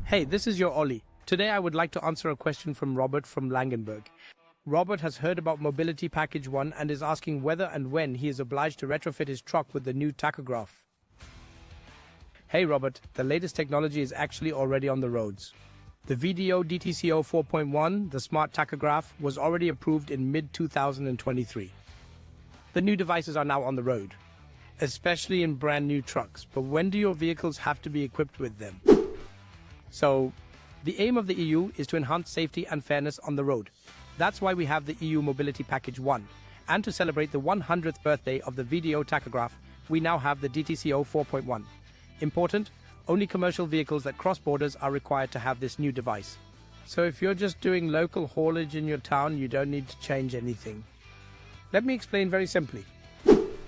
Hey, this is your Olli. Today I would like to answer a question from Robert from Langenberg. Robert has heard about Mobility Package 1 and is asking whether and when he is obliged to retrofit his truck with the new tachograph. Hey Robert, the latest technology is actually already on the roads. The VDO DTCO 4.1, the smart tachograph, was already approved in mid-2023. The new devices are now on the road, especially in brand new trucks. But when do your vehicles have to be equipped with them? So, the aim of the EU is to enhance safety and fairness on the road. That's why we have the EU Mobility Package 1. And to celebrate the 100th birthday of the VDO tachograph, we now have the DTCO 4.1. Important, only commercial vehicles that cross borders are required to have this new device. So if you're just doing local haulage in your town, you don't need to change anything. Let me explain very simply.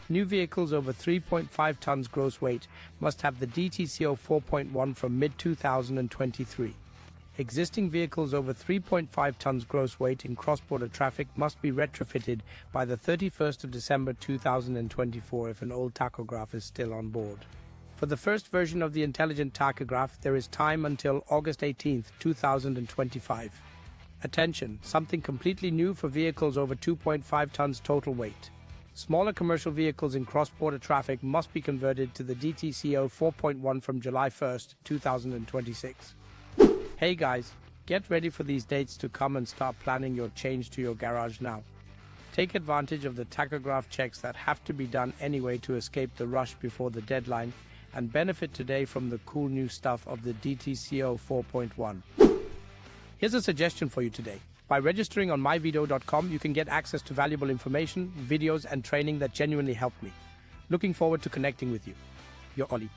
New vehicles over 3.5 tons gross weight must have the DTCO 4.1 from mid-2023. Existing vehicles over 3.5 tons gross weight in cross-border traffic must be retrofitted by the 31st of December 2024 if an old tachograph is still on board. For the first version of the intelligent tachograph, there is time until August 18, 2025. Attention, something completely new for vehicles over 2.5 tons total weight. Smaller commercial vehicles in cross-border traffic must be converted to the DTCO 4.1 from July 1st, 2026. Hey guys, get ready for these dates to come and start planning your change to your garage now. Take advantage of the tachograph checks that have to be done anyway to escape the rush before the deadline and benefit today from the cool new stuff of the DTCO 4.1. Here's a suggestion for you today. By registering on myVDO.com, you can get access to valuable information, videos, and training that genuinely helped me. Looking forward to connecting with you. Your Olli.